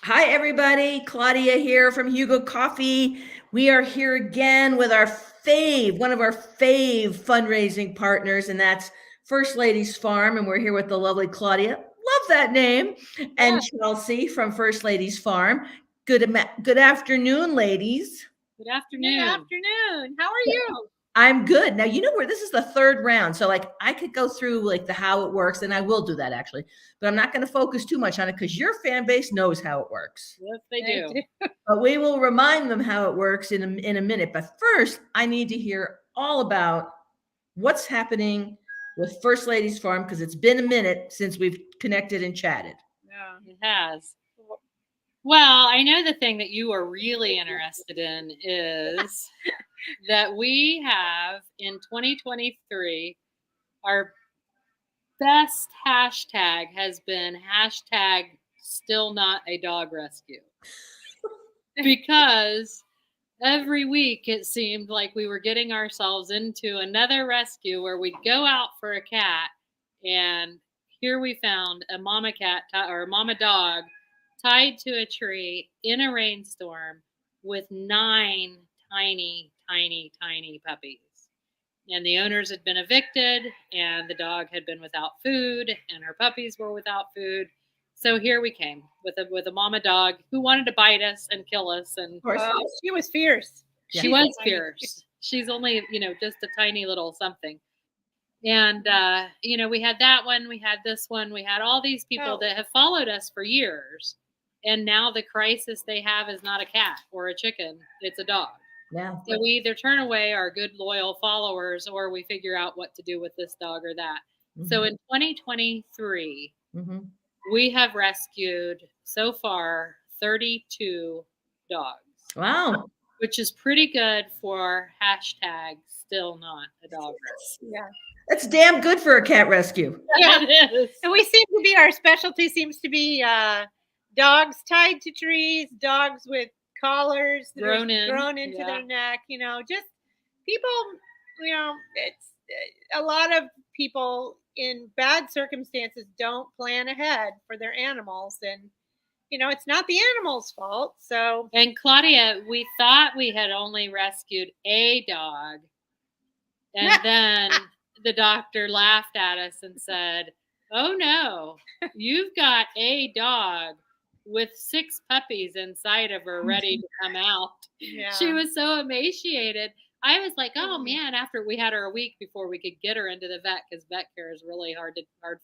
Hi, everybody. Claudia here from Hugo Coffee. We are here again with one of our fave fundraising partners, and that's First Ladies Farm. And we're here with the lovely Claudia. Love that name. Yeah. And Chelsea from First Ladies Farm. Good afternoon, ladies. Good Good afternoon. afternoon. How are you? I'm good. Now, you know where this is the third round. So like I could go through like the how it works, and I will do that actually, but I'm not going to focus too much on it because your fan base knows how it works. Yes, they do. But we will remind them how it works in a minute. But first, I need to hear all about what's happening with First Ladies Farm because it's been a minute since we've connected and chatted. Yeah. It has. Well, I know the thing that you are really interested in is that we have in 2023, our best hashtag has been hashtag still not a dog rescue. Because every week it seemed like we were getting ourselves into another rescue where we'd go out for a cat, and here we found a mama cat or a mama dog tied to a tree in a rainstorm with 9 tiny, tiny, tiny puppies. And the owners had been evicted, and the dog had been without food, and her puppies were without food. So here we came with a mama dog who wanted to bite us and kill us, and Of course. She was fierce. Yeah. she was fierce. She's only, just a tiny little something. And we had that one, we had this one, we had all these people that have followed us for years, and now the crisis they have is not a cat or a chicken, it's a dog. Yeah. So we either turn away our good loyal followers or we figure out what to do with this dog or that. So in 2023, Mhm. we have rescued so far 32 dogs, Wow. which is pretty good for hashtag still not a dog rescue. Yeah. That's damn good for a cat rescue. Yeah. It is. And we seem to be, our specialty seems to be dogs tied to trees, dogs with collars that Grown are in, grown into yeah. their neck, just people, it's a lot of people in bad circumstances don't plan ahead for their animals, and it's not the animal's fault. So, And Claudia, we thought we had only rescued a dog. And then the doctor laughed at us and said, "Oh no, you've got a dog with 6 puppies inside of her ready to come out." yeah. She was so emaciated. I was like, "Oh man!" After we had her a week before we could get her into the vet, because vet care is really hard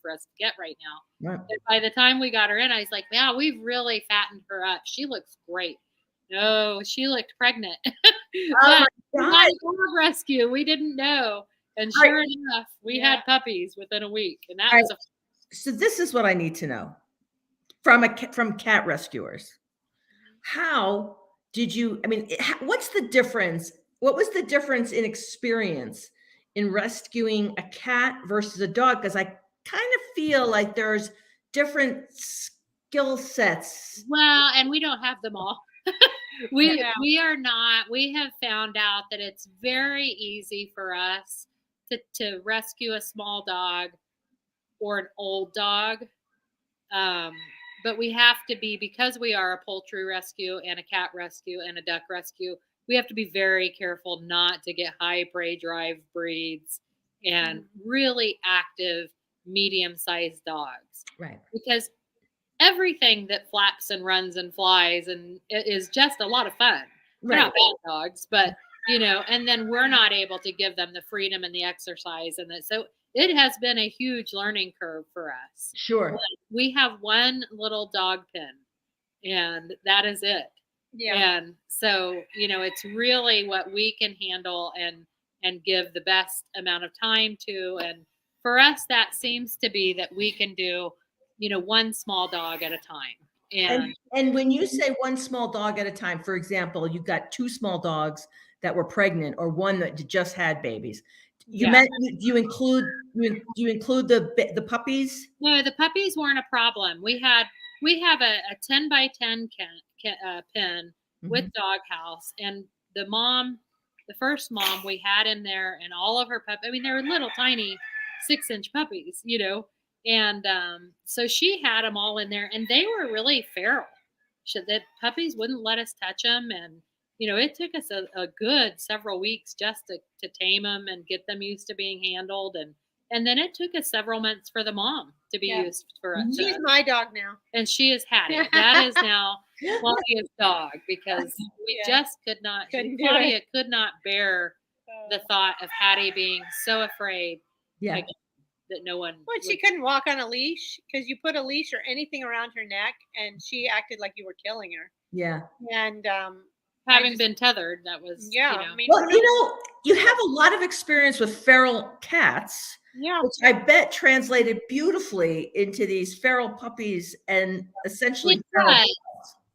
for us to get right now. Right. And by the time we got her in, I was like, "Wow, we've really fattened her up. She looks great." No, she looked pregnant. Oh But my we God. got a dog rescue. We didn't know, and All right. sure enough, we had puppies within a week, and that All was a So this is what I need to know from cat rescuers. How did you? I mean, what's the difference? What was the difference in experience in rescuing a cat versus a dog? Because I kind of feel like there's different skill sets. well, and we don't have them all. We are not. We have found out that it's very easy for us to rescue a small dog or an old dog. But we have to be, because we are a poultry rescue and a cat rescue and a duck rescue, we have to be very careful not to get high prey drive breeds and really active medium sized dogs, Right. because everything that flaps and runs and flies and it is just a lot of fun. They're Right. not bad dogs, but and then we're not able to give them the freedom and the exercise, and that, so it has been a huge learning curve for us. Sure. We have one little dog pen, and that is it. Yeah. And so, it's really what we can handle and give the best amount of time to. And for us, that seems to be that we can do, one small dog at a time. And when you say one small dog at a time, for example, you've got 2 small dogs that were pregnant or one that just had babies. You Yeah. meant do you include the puppies? No, the puppies weren't a problem. We have a 10 by 10 pen with doghouse, and the first mom we had in there, and all of her puppies. I mean, they were little tiny 6-inch puppies, and so she had them all in there, and they were really feral. the puppies wouldn't let us touch them, and it took us a good several weeks just to tame them and get them used to being handled, and then it took us several months for the mom to be used for us. She's my dog now. And she is Hattie. That is now Claudia's dog, because we just Claudia could not bear the thought of Hattie being so afraid Yeah. that no one. Well, she couldn't walk on a leash because you put a leash or anything around her neck, and she acted like you were killing her. Yeah. And having been tethered, that was I mean, well, you have a lot of experience with feral cats. Yeah. Which I bet translated beautifully into these feral puppies and essentially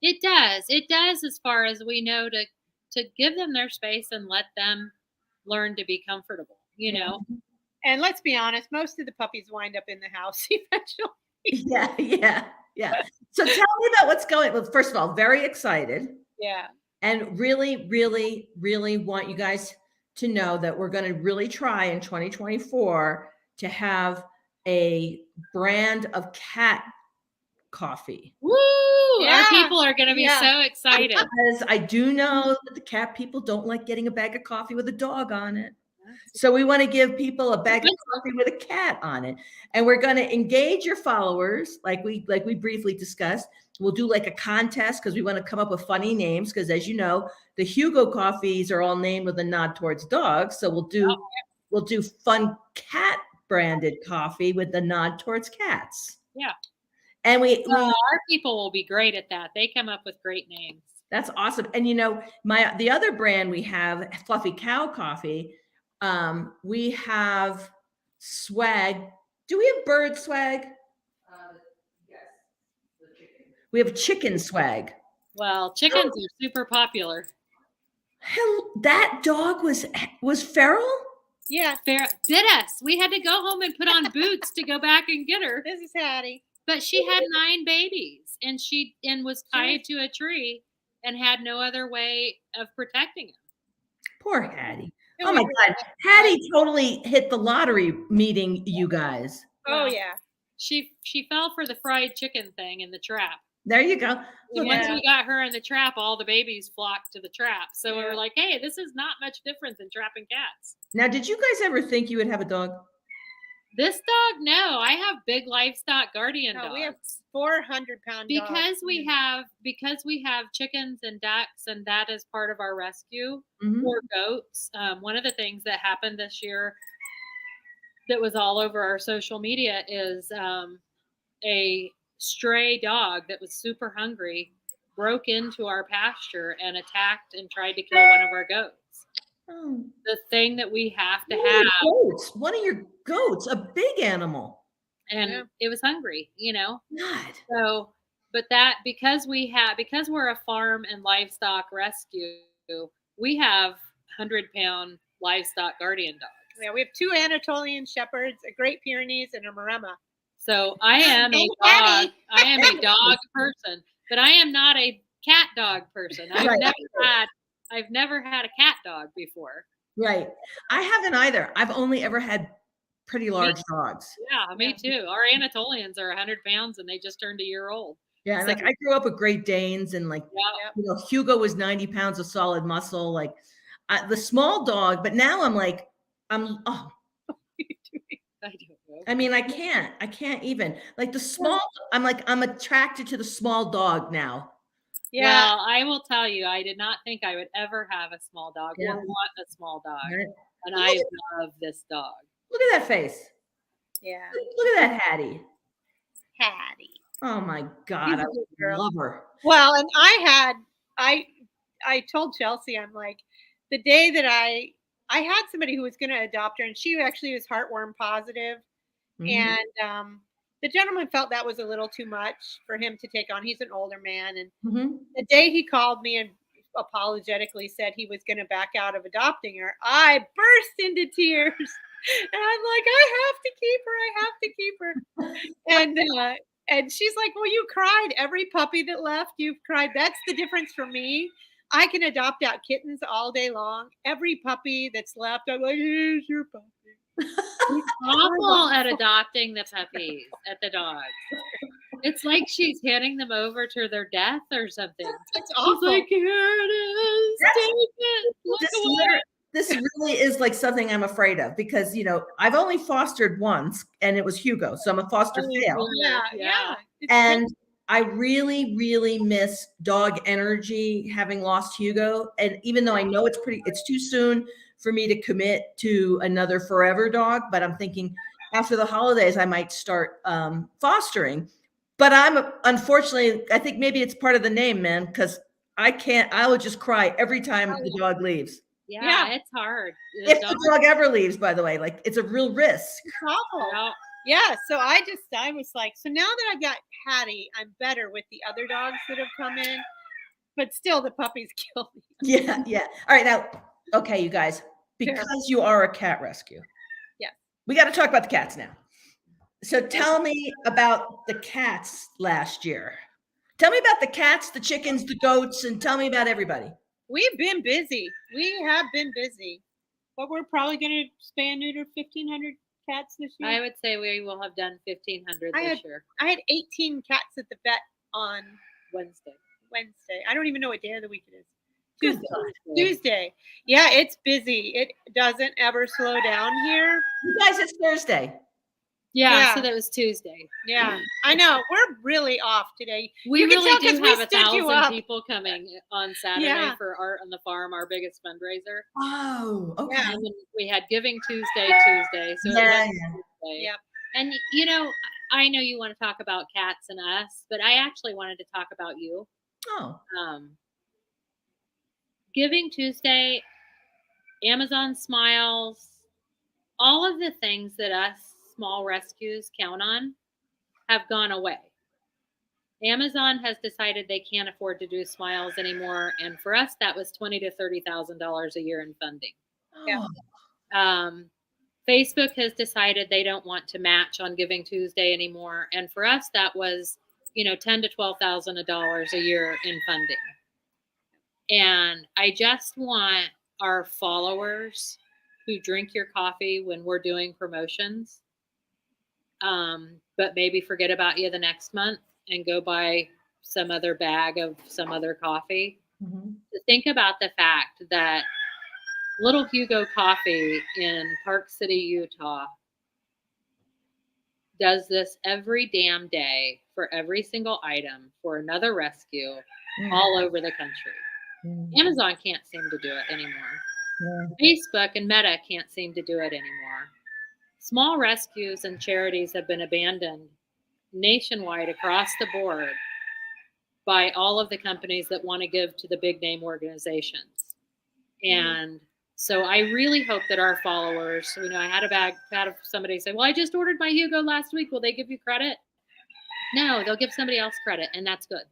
It does, as far as we know, to give them their space and let them learn to be comfortable, And let's be honest, most of the puppies wind up in the house eventually. Yeah. So tell me about what's going. Well, first of all, very excited. Yeah. And really, really, really want you guys to know that we're going to really try in 2024 to have a brand of cat coffee. Woo! Our people are going to be so excited. Because I do know that the cat people don't like getting a bag of coffee with a dog on it. So we want to give people a bag of coffee with a cat on it. And we're going to engage your followers like we briefly discussed. We'll do like a contest because we want to come up with funny names, because as you know, the Hugo coffees are all named with a nod towards dogs. So we'll do fun cat branded coffee with the nod towards cats. Yeah. And our people will be great at that. They come up with great names. That's awesome. And the other brand we have, Fluffy Cow Coffee, we have swag. Do we have bird swag? Yes. We have chicken swag. Well, chickens are super popular. Hell, that dog was feral? Yeah. Did us. We had to go home and put on boots to go back and get her. This is Hattie. But she had 9 babies, and was tied to a tree and had no other way of protecting him. Poor Hattie. Oh my God. Hattie totally hit the lottery meeting you guys. Oh yeah. She fell for the fried chicken thing in the trap. There you go. And once we got her in the trap, all the babies flocked to the trap. So we were like, hey, this is not much different than trapping cats. Now, did you guys ever think you would have a dog? This dog, no. I have big livestock guardian dogs. We have 400-pound dogs. Because we have chickens and ducks, and that is part of our rescue, or goats. One of the things that happened this year that was all over our social media is a stray dog that was super hungry broke into our pasture and attacked and tried to kill one of our goats. Oh. The thing that we have to have. One of your goats, a big animal. And it was hungry, God. So, but because we're a farm and livestock rescue, we have 100-pound livestock guardian dogs. Yeah, we have 2 Anatolian Shepherds, a Great Pyrenees, and a Maremma. So I am a dog person, but I am not a cat dog person. I've never had a cat dog before. Right. I haven't either. I've only ever had pretty large dogs. Yeah, me too. Our Anatolians are 100 pounds and they just turned a year old. Yeah, and I grew up with Great Danes, and Hugo was 90 pounds of solid muscle, the small dog. But now I'm I mean, I can't even the small. I'm attracted to the small dog now. Yeah. Well, I will tell you, I did not think I would ever have a small dog or want a small dog. Right. And I love this dog. Look at that face. Yeah. Look at that Hattie. Hattie. Oh my God. I love her. Well, and I told Chelsea, I'm like, the day that I had somebody who was going to adopt her, and she actually was heartworm positive. And the gentleman felt that was a little too much for him to take on. He's an older man. And the day he called me and apologetically said he was going to back out of adopting her, I burst into tears. And I'm like, I have to keep her. And she's like, well, you cried. Every puppy that left, you've cried. That's the difference for me. I can adopt out kittens all day long. Every puppy that's left, I'm like, here's your puppy. He's awful at adopting the puppies, at the dogs. It's like she's handing them over to their death or something. It's She's awful. like, here it is. Yes. Take it. Look away. This really is like something I'm afraid of because, I've only fostered once and it was Hugo. So I'm a foster fail. Yeah. It's And I really, really miss dog energy having lost Hugo. And even though I know it's too soon for me to commit to another forever dog, but I'm thinking after the holidays, I might start fostering. But unfortunately, I think maybe it's part of the name, man, because I would just cry every time the dog leaves. Yeah, it's hard. If the dog ever leaves, by the way, like it's a real risk. It's awful. Yeah. Yeah. So I was like, so now that I've got Hattie, I'm better with the other dogs that have come in, but still the puppies kill me. Yeah. Yeah. All right. Now, okay, you guys, because you are a cat rescue. Yeah. We got to talk about the cats now. So tell me about the cats last year. Tell me about the cats, the chickens, the goats, and tell me about everybody. We've been busy. We have been busy. But we're probably going to spay and neuter 1,500 cats this year. I would say we will have done 1,500 this year. I had 18 cats at the vet on Wednesday. I don't even know what day of the week it is. Tuesday. Yeah, it's busy. It doesn't ever slow down here. You guys, it's Thursday. Yeah, so that was Tuesday. Yeah, I know. We're really off today. We really do have we 1,000 people coming on Saturday Yeah. for Art on the Farm, our biggest fundraiser. Oh, okay. And then we had Giving Tuesday. So Yeah. Tuesday. Yep. And I know you want to talk about cats and us, but I actually wanted to talk about you. Oh. Giving Tuesday, Amazon Smiles, all of the things that us small rescues count on have gone away. Amazon has decided they can't afford to do Smiles anymore, and for us, that was $20,000 to $30,000 a year in funding. Yeah. Facebook has decided they don't want to match on Giving Tuesday anymore, and for us, that was $10,000 to $12,000 a year in funding. And I just want our followers who drink your coffee when we're doing promotions, but maybe forget about you the next month and go buy some other bag of some other coffee. Mm-hmm. To think about the fact that Little Hugo Coffee in Park City, Utah does this every damn day for every single item for another rescue all over the country. Amazon can't seem to do it anymore. Facebook and Meta can't seem to do it anymore. Small rescues and charities have been abandoned nationwide across the board by all of the companies that want to give to the big name organizations. And so I really hope that our followers, I had a bag out of somebody say, well, I just ordered my Hugo last week. Will they give you credit? No, they'll give somebody else credit, and that's good.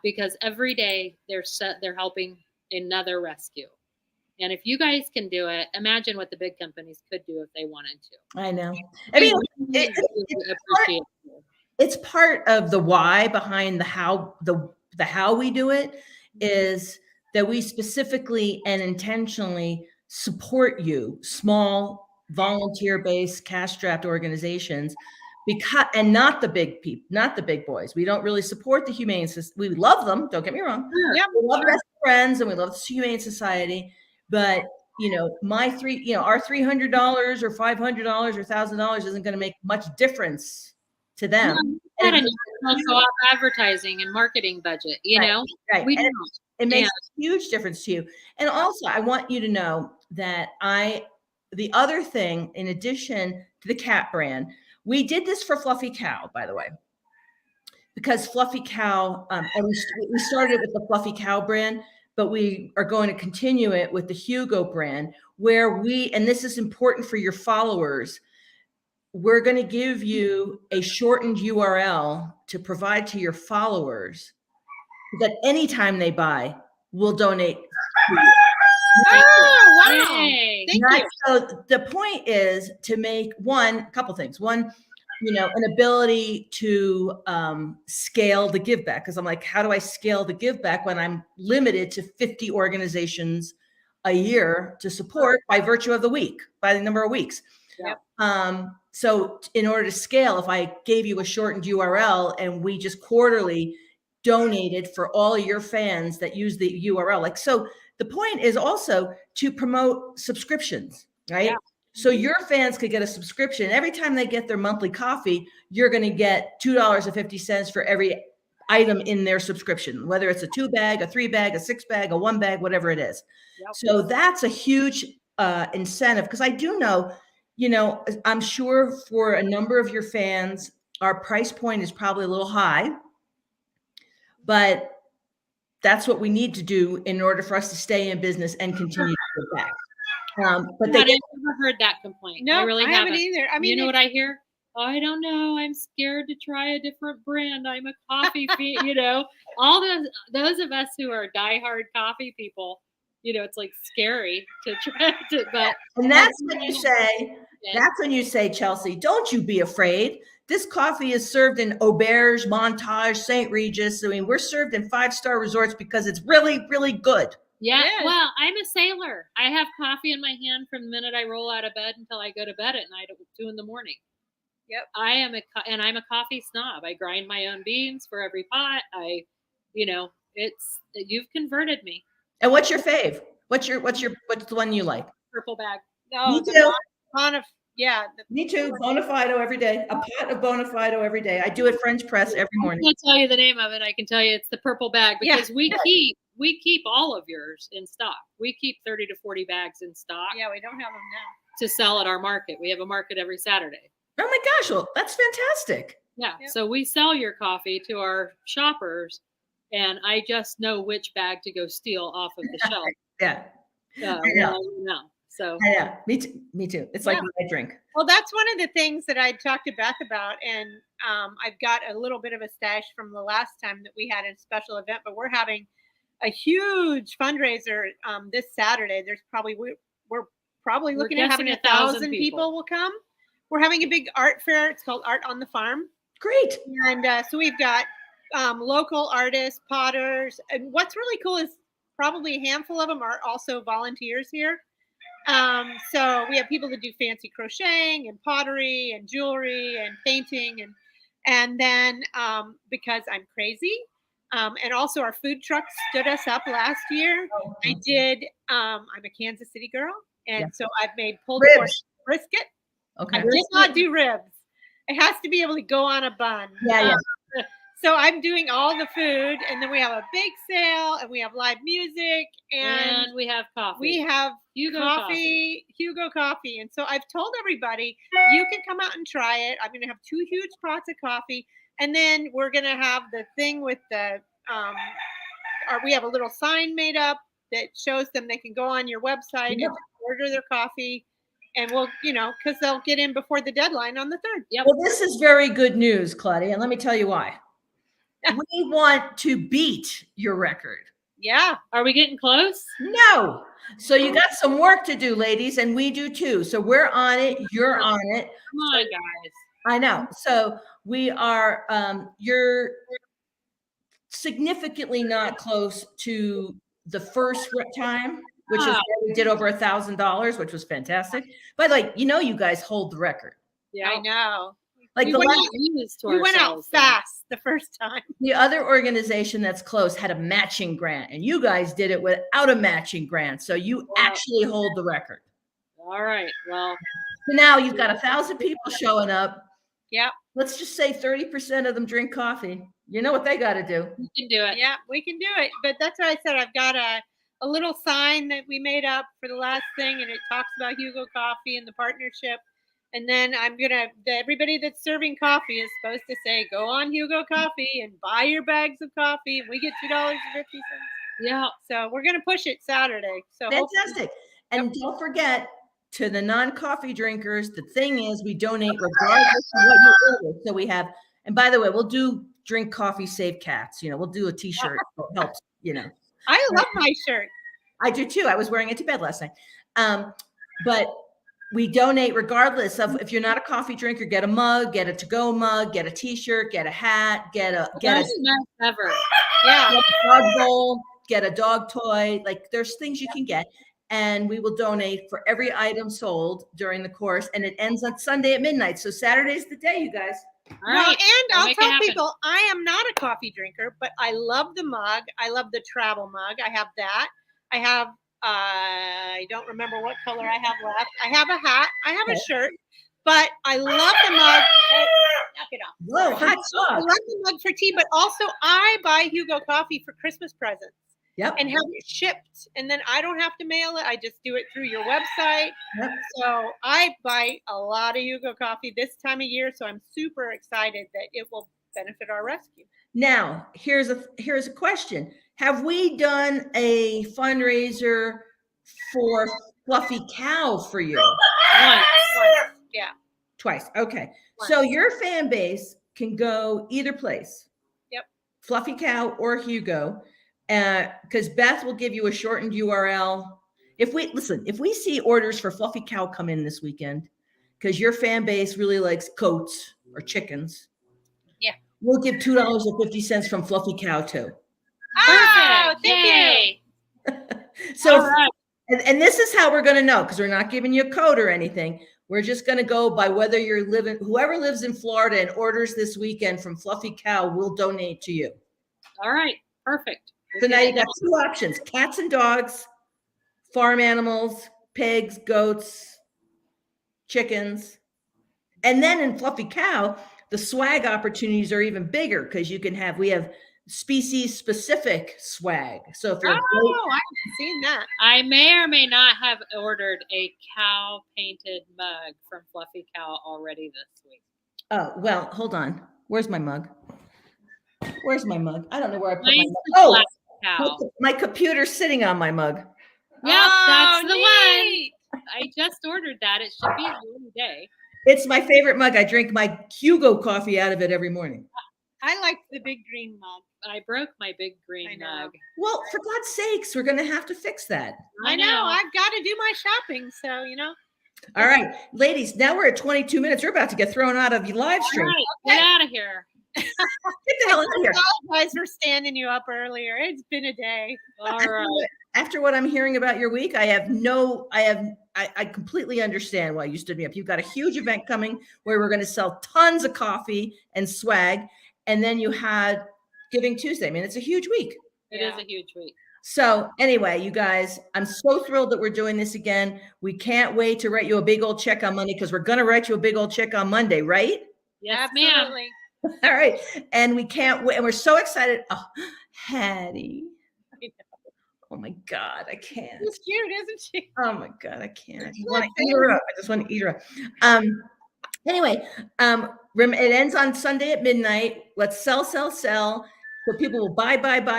Because every day they're helping another rescue. And if you guys can do it, imagine what the big companies could do if they wanted to. I know. I mean, it's part of the why behind the how we do it is that we specifically and intentionally support you, small volunteer-based cash-strapped organizations, and not the big people, not the big boys. We don't really support the Humane Society. We love them. Don't get me wrong. Yeah, we love Best Friends and we love the Humane Society, but our $300 or $500 or $1,000 isn't going to make much difference to them. And also advertising and marketing budget, Right. We don't. It makes a huge difference to you. And also, I want you to know that the other thing, in addition to the cat brand, we did this for Fluffy Cow, by the way, because Fluffy Cow, and we started with the Fluffy Cow brand, but we are going to continue it with the Hugo brand, where and this is important for your followers, we're going to give you a shortened URL to provide to your followers that anytime they buy, we'll donate. Oh, wow. Yay. Thank you. So the point is to make a couple things. One, an ability to scale the give back. Because I'm like, how do I scale the give back when I'm limited to 50 organizations a year to support by virtue of the number of weeks? Yep. So in order to scale, if I gave you a shortened URL and we just quarterly donated for all of your fans that use the URL, like, so the point is also to promote subscriptions, right? Yeah. So your fans could get a subscription. Every time they get their monthly coffee, you're going to get $2.50 for every item in their subscription, whether it's a 2-bag, a 3-bag, a 6-bag, a 1-bag, whatever it is. Yep. So that's a huge incentive, because I do know, I'm sure for a number of your fans, our price point is probably a little high, but that's what we need to do in order for us to stay in business and continue to give back. But I've never heard that complaint. No, I really haven't either. I mean, you know what I hear? I don't know. I'm scared to try a different brand. I'm a coffee fiend. All those of us who are diehard coffee people, it's like scary to try to. But and that's when you say, that's when you say, Chelsea, don't you be afraid. This coffee is served in Auberge, Montage, St. Regis. I mean, we're served in 5-star resorts because it's really, really good. Yeah. Yes. Well, I'm a sailor. I have coffee in my hand from the minute I roll out of bed until I go to bed at night at 2 in the morning. Yep. I'm a coffee snob. I grind my own beans for every pot. You've converted me. And what's your fave? What's the one you like? Purple bag. No, Me too. Me too. Bonafido every day. A pot of Bonafido every day. I do it French press every morning. I can't tell you the name of it. I can tell you it's the purple bag, because we keep all of yours in stock. We keep 30 to 40 bags in stock. Yeah, we don't have them now to sell at our market. We have a market every Saturday. Oh my gosh, well, that's fantastic. Yeah. Yep. So we sell your coffee to our shoppers, and I just know which bag to go steal off of the shelf. Yeah. So yeah, me too. It's like my drink. Well, that's one of the things that I talked to Beth about, and I've got a little bit of a stash from the last time that we had a special event, but we're having a huge fundraiser this Saturday. We're probably looking at having 1,000 people will come. We're having a big art fair. It's called Art on the Farm. Great. And so we've got local artists, potters, and what's really cool is probably a handful of them are also volunteers here. So we have people that do fancy crocheting and pottery and jewelry and painting, and then because I'm crazy, and also our food truck stood us up last year. I did. I'm a Kansas City girl, and so I've made pulled pork brisket. Okay. I did not do ribs. It has to be able to go on a bun. Yeah. So I'm doing all the food, and then we have a bake sale, and we have live music, and we have coffee. We have Hugo coffee. And so I've told everybody, you can come out and try it. I'm going to have 2 huge pots of coffee, and then we're going to have the thing with the we have a little sign made up that shows them they can go on your website and order their coffee. And we'll, because they'll get in before the deadline on the 3rd. Yep. Well, this is very good news, Claudia, and let me tell you why. We want to beat your record. Yeah. Are we getting close? No. So you got some work to do, ladies, and we do too. So we're on it. You're on it. Come on, guys. I know. So we are, you're significantly not close to the first time, which is we did over $1,000, which was fantastic. By the way, you guys hold the record. Yeah, I know. Like we went out fast the first time. The other organization that's close had a matching grant, and you guys did it without a matching grant. So you actually hold the record. All right. Well, so now you've got 1,000 people showing up. Yeah. Let's just say 30% of them drink coffee. You know what they got to do. We can do it. Yeah, we can do it. But that's what I said. I've got a little sign that we made up for the last thing, and it talks about Hugo Coffee and the partnership. And then everybody that's serving coffee is supposed to say, go on Hugo Coffee and buy your bags of coffee, and we get $2.50. Yeah. So we're going to push it Saturday. So fantastic. And don't forget, to the non-coffee drinkers, the thing is we donate regardless of what you order. So we have, and by the way, we'll do drink coffee, save cats. We'll do a t-shirt that helps, I love my shirt. I do too. I was wearing it to bed last night. But we donate regardless of, if you're not a coffee drinker, get a mug, get a to-go mug, get a t-shirt, get a hat, get a ever. Yeah. Get a dog bowl, get a dog toy. Like, there's things you can get. and we will donate for every item sold during the course. And it ends on Sunday at midnight. So Saturday's the day, you guys. All Well, right. and we'll I'll make it tell happen. people I am not a coffee drinker, but I love the mug. I love the travel mug. I have that. I have, I don't remember what color I have left. I have a hat. I have a shirt, but I love the mug. Hey, knock it off. Whoa, hot I sauce. love the mug for tea, but also I buy Hugo coffee for Christmas presents Yep. and have it shipped. And then I don't have to mail it. I just do it through your website. Yep. So I buy a lot of Hugo coffee this time of year. So I'm super excited that it will benefit our rescue. Now, here's a question. Have we done a fundraiser for Fluffy Cow for you? Once. Yeah. Twice. Okay. So your fan base can go either place. Yep. Fluffy Cow or Hugo, because Beth will give you a shortened URL. If we see orders for Fluffy Cow come in this weekend, because your fan base really likes goats or chickens, yeah, we'll give $2.50 from Fluffy Cow too. Oh, Perfect. thank Yay. So, All right. and this is how we're going to know, because we're not giving you a code or anything. We're just going to go by whether you're whoever lives in Florida and orders this weekend from Fluffy Cow will donate to you. All right. Perfect. So now you got two options: cats and dogs, farm animals, pigs, goats, chickens. And then in Fluffy Cow, the swag opportunities are even bigger because we have species specific swag. So if you're I haven't seen that. I may or may not have ordered a cow painted mug from Fluffy Cow already this week. Oh, well, hold on. Where's my mug? Where's my mug? I don't know where I put my Mine's mug. the Oh, black cow. my computer's sitting on my mug. Yep, that's the neat. one. I just ordered that. It should be any day. It's my favorite mug. I drink my Hugo coffee out of it every morning. I like the big green mug. I broke my big green I know. mug. Well, for God's sakes, we're going to have to fix that. I know. I've got to do my shopping. So, All right, ladies, now we're at 22 minutes. We're about to get thrown out of your live stream. All right, get out of here. Get the hell out of here. I apologize for standing you up earlier. It's been a day. All right. After what I'm hearing about your week, I completely understand why you stood me up. You've got a huge event coming where we're going to sell tons of coffee and swag. And then you had Giving Tuesday. I mean, it's a huge week. It is a huge week. So anyway, you guys, I'm so thrilled that we're doing this again. We can't wait to write you a big old check on Monday, because we're going to write you a big old check on Monday, right? Yes, ma'am. Absolutely. All right. And we can't wait. And we're so excited. Oh, Hattie. Oh my God, I can't. She's cute, isn't she? Oh my God, I can't. I just want to eat her up. I just want to eat her up. Anyway, it ends on Sunday at midnight. Let's sell. So people will buy,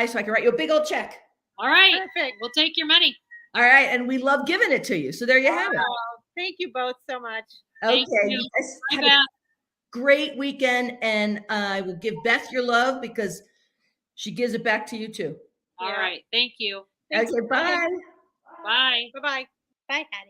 so I can write you a big old check. All right. Perfect. We'll take your money. All right. And we love giving it to you. So there you have it. Oh, thank you both so much. Okay. Thank you. You guys Bye, have a Beth. great weekend. And I will give Beth your love, because she gives it back to you too. All right. Thank you. Thanks Okay. for Bye. coming. Bye. Bye-bye. Bye, Hattie.